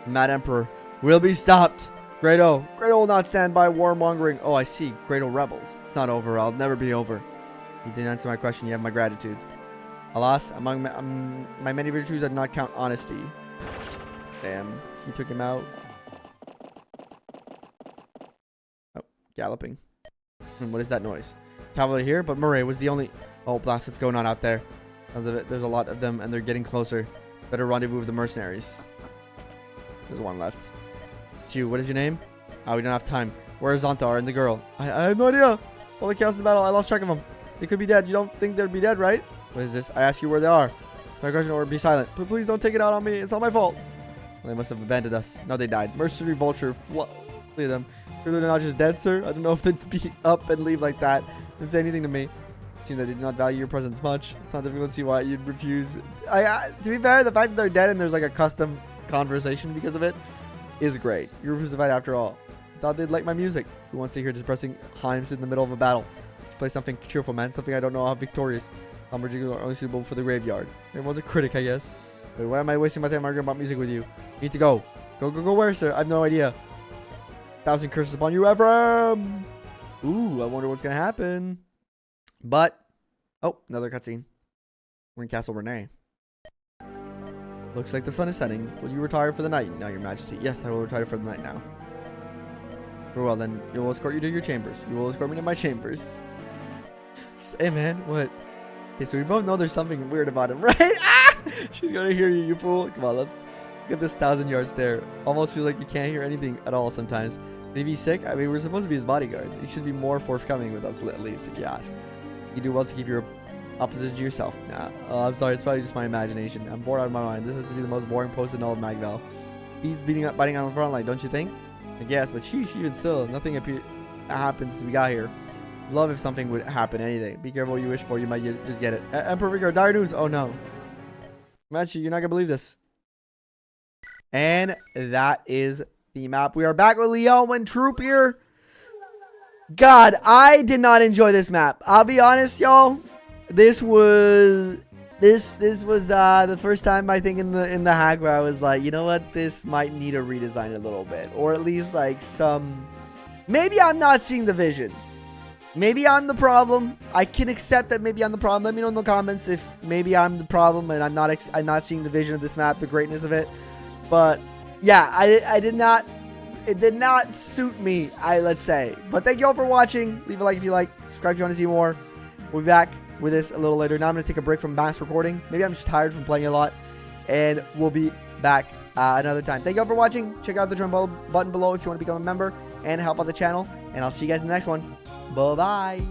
Mad Emperor. Will be stopped. Grado will not stand by warmongering. Oh, I see. Grado rebels. It's not over. I'll never be over. You didn't answer my question. You have my gratitude. Alas, among my many virtues, I do not count honesty. Damn. He took him out. Oh, galloping. What is that noise? Cavalry here, but Murray was the only... Oh, blast, what's going on out there? There's a lot of them, and they're getting closer. Better rendezvous with the mercenaries. There's one left. It's you. What is your name? Oh, we don't have time. Where is Zontar and the girl? I have no idea. All the chaos in the battle, I lost track of them. They could be dead. You don't think they'd be dead, right? What is this? I ask you where they are. My question, or be silent. But please don't take it out on me. It's not my fault. Well, they must have abandoned us. No, they died. Mercenary vulture. Flee them. Sure they're not just dead, sir? I don't know if they'd be up and leave like that. Didn't say anything to me. It seems I did not value your presence much. It's not difficult to see why you'd refuse. To be fair, the fact that they're dead and there's like a custom conversation because of it is great. You refused to fight after all. Thought they'd like my music. Who wants to hear depressing hymns in the middle of a battle? Just play something cheerful, man. Something I don't know how victorious. Humberjiggles are only suitable for the graveyard. Everyone's a critic, I guess. Wait, why am I wasting my time arguing about music with you? You need to go. Go where, sir? I have no idea. 1,000 curses upon you, Ephraim! Ooh, I wonder what's gonna happen. But, oh, another cutscene. We're in Castle Renais. Looks like the sun is setting. Will you retire for the night? No, your majesty. Yes, I will retire for the night now. Very well, then. You will escort you to your chambers. You will escort me to my chambers. Hey, man. What? Okay, so we both know there's something weird about him, right? Ah! She's gonna hear you, you fool. Come on, let's get this 1,000-yard stare. Almost feel like you can't hear anything at all sometimes. Maybe he's sick? I mean, we're supposed to be his bodyguards. He should be more forthcoming with us, at least, if you ask. You do well to keep your opposition to yourself. Nah. Oh, I'm sorry. It's probably just my imagination. I'm bored out of my mind. This has to be the most boring post in all of Magvel. Beats biting on the front line, don't you think? I guess, but sheesh, even still, nothing happens since we got here. Love if something would happen, anything. Be careful what you wish for. You might just get it. Emperor Vigor, dire news. Oh, no. Machi, you're not going to believe this. And that is the map. We are back with Leon and Troop here. God, I did not enjoy this map. I'll be honest, y'all. This was the first time I think in the hack where I was like, you know what, this might need a redesign a little bit, or at least like some. Maybe I'm not seeing the vision. Maybe I'm the problem. I can accept that maybe I'm the problem. Let me know in the comments if maybe I'm the problem and I'm not seeing the vision of this map, the greatness of it. But yeah, I did not. It did not suit me, let's say. But thank you all for watching. Leave a like if you like. Subscribe if you want to see more. We'll be back with this a little later. Now I'm going to take a break from mass recording. Maybe I'm just tired from playing a lot. And we'll be back another time. Thank you all for watching. Check out the join button below if you want to become a member and help out the channel. And I'll see you guys in the next one. Bye-bye.